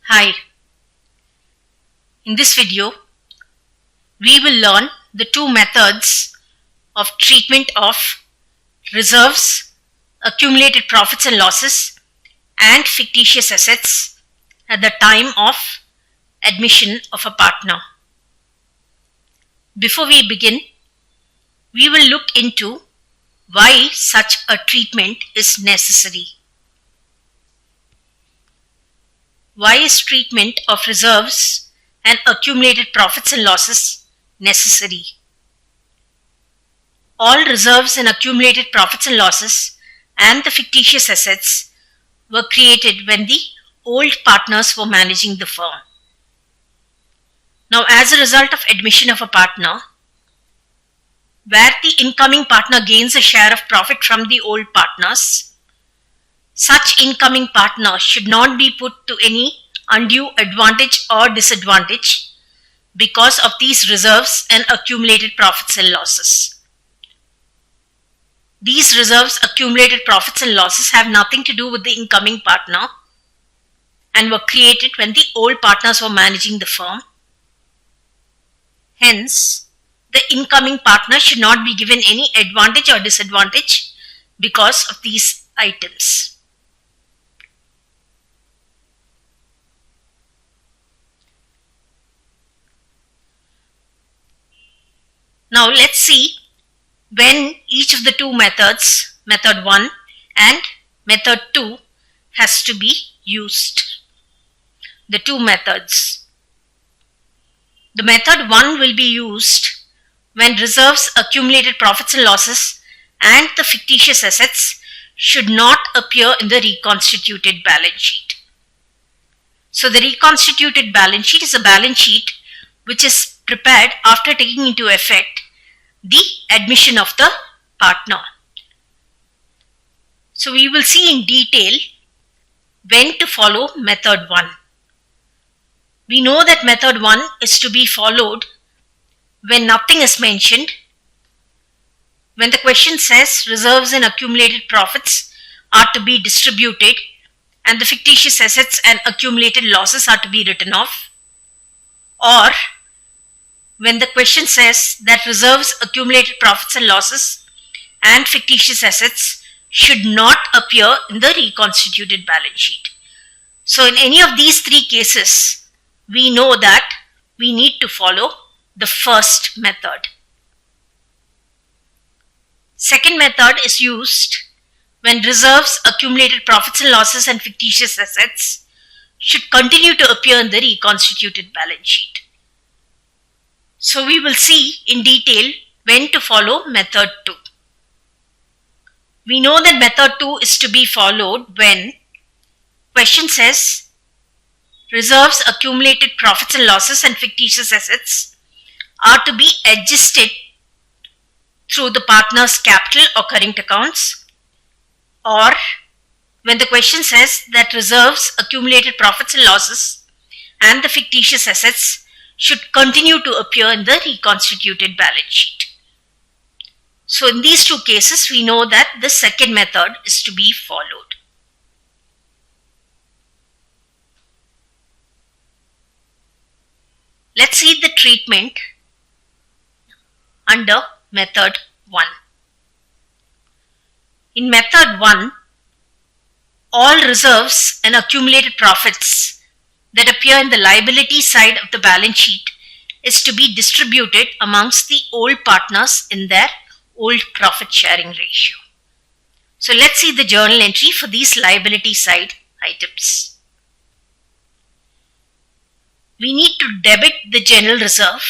Hi, in this video, we will learn the two methods of treatment of reserves, accumulated profits and losses, and fictitious assets at the time of admission of a partner. Before we begin, we will look into why such a treatment is necessary. Why is treatment of reserves and accumulated profits and losses necessary? All reserves and accumulated profits and losses and the fictitious assets were created when the old partners were managing the firm. Now, as a result of admission of a partner, where the incoming partner gains a share of profit from the old partners, such incoming partner should not be put to any undue advantage or disadvantage because of these reserves and accumulated profits and losses. These reserves, accumulated profits and losses have nothing to do with the incoming partner and were created when the old partners were managing the firm. Hence, the incoming partner should not be given any advantage or disadvantage because of these items. Now let's see when each of the two methods, method 1 and method 2, has to be used. The two methods. The method 1 will be used when reserves, accumulated profits and losses and the fictitious assets should not appear in the reconstituted balance sheet. So the reconstituted balance sheet is a balance sheet which is prepared after taking into effect the admission of the partner. So we will see in detail when to follow method 1. We know that method 1 is to be followed when nothing is mentioned, when the question says reserves and accumulated profits are to be distributed and the fictitious assets and accumulated losses are to be written off, or when the question says that reserves, accumulated profits and losses and fictitious assets should not appear in the reconstituted balance sheet. So in any of these three cases, we know that we need to follow the first method. Second method is used when reserves, accumulated profits and losses and fictitious assets should continue to appear in the reconstituted balance sheet. So we will see in detail when to follow method 2. We know that method 2 is to be followed when question says reserves, accumulated profits and losses and fictitious assets are to be adjusted through the partner's capital or current accounts, or when the question says that reserves, accumulated profits and losses and the fictitious assets should continue to appear in the reconstituted balance sheet. So in these two cases, we know that the second method is to be followed. Let's see the treatment under method 1. In method 1, all reserves and accumulated profits that appear in the liability side of the balance sheet is to be distributed amongst the old partners in their old profit sharing ratio. So let's see the journal entry for these liability side items. We need to debit the general reserve.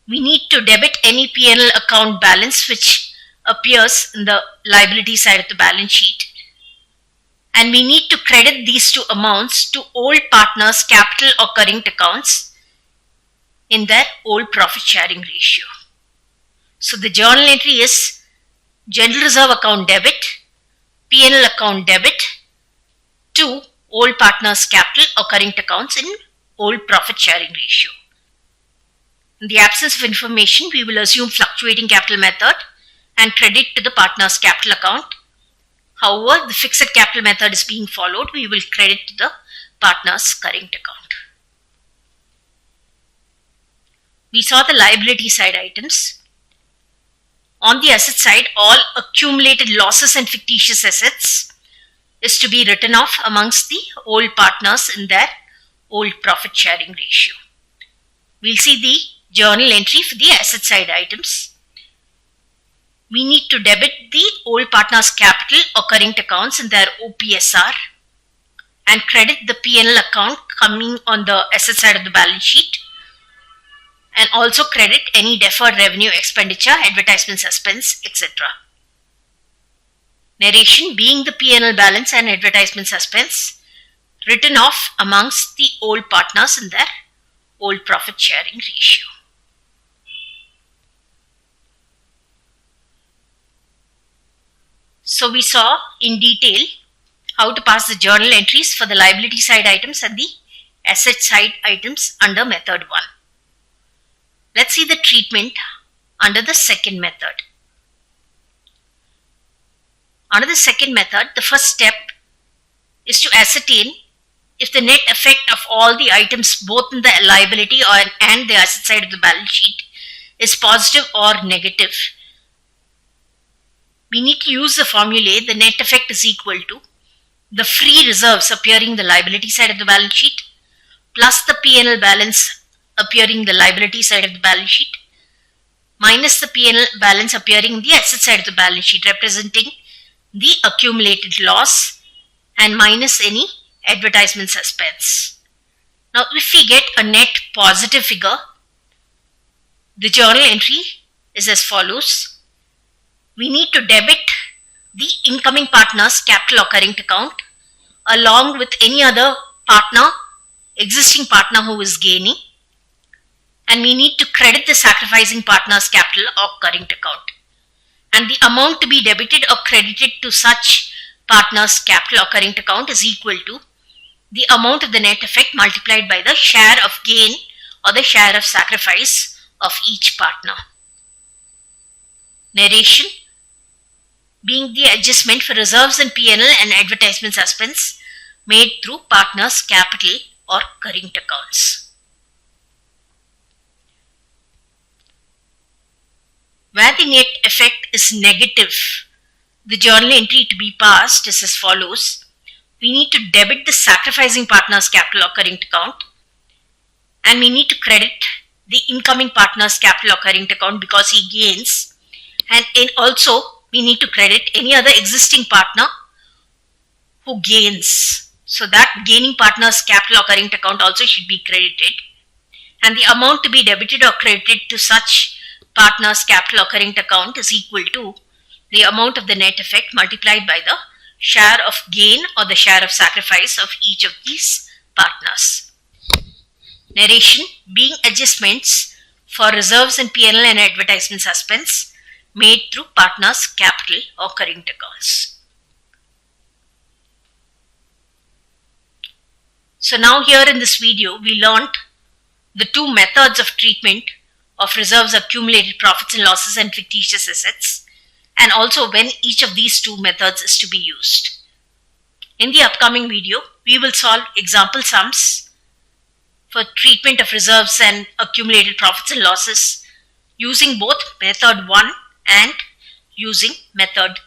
We need to debit any P&L account balance which appears in the liability side of the balance sheet. And we need to credit these two amounts to old partners' capital or current accounts in their old profit sharing ratio. So the journal entry is general reserve account debit, P&L account debit to old partners' capital or current accounts in old profit sharing ratio. In the absence of information, we will assume fluctuating capital method and credit to the partner's capital account. However, the fixed capital method is being followed. We will credit to the partner's current account. We saw the liability side items. On the asset side, all accumulated losses and fictitious assets is to be written off amongst the old partners in their old profit sharing ratio. We'll see the journal entry for the asset side items. We need to debit the old partners' capital or current accounts in their OPSR and credit the P&L account coming on the asset side of the balance sheet, and also credit any deferred revenue expenditure, advertisement suspense, etc. Narration being the P&L balance and advertisement suspense written off amongst the old partners in their old profit sharing ratio. So we saw in detail how to pass the journal entries for the liability side items and the asset side items under method 1. Let's see the treatment under the second method. Under the second method, the first step is to ascertain if the net effect of all the items both in the liability and the asset side of the balance sheet is positive or negative. We need to use the formulae the net effect is equal to the free reserves appearing in the liability side of the balance sheet plus the P&L balance appearing in the liability side of the balance sheet minus the P&L balance appearing in the asset side of the balance sheet, representing the accumulated loss, and minus any advertisement suspense. Now if we get a net positive figure, the journal entry is as follows. We need to debit the incoming partner's capital or current account along with any other partner, existing partner who is gaining, and we need to credit the sacrificing partner's capital or current account. And the amount to be debited or credited to such partner's capital or current account is equal to the amount of the net effect multiplied by the share of gain or the share of sacrifice of each partner. Narration being the adjustment for reserves in P&L and advertisement suspense made through partners' capital or current accounts. Where the net effect is negative, the journal entry to be passed is as follows. We need to debit the sacrificing partner's capital or current account, and we need to credit the incoming partner's capital or current account because he gains, and also we need to credit any other existing partner who gains. So that gaining partner's capital or current account also should be credited, and the amount to be debited or credited to such partner's capital or current account is equal to the amount of the net effect multiplied by the share of gain or the share of sacrifice of each of these partners. Narration being adjustments for reserves in P&L and advertisement suspense made through partners' capital or current accounts. So now here in this video we learned the two methods of treatment of reserves, accumulated profits and losses, and fictitious assets, and also when each of these two methods is to be used. In the upcoming video, we will solve example sums for treatment of reserves and accumulated profits and losses using both method 1 and using method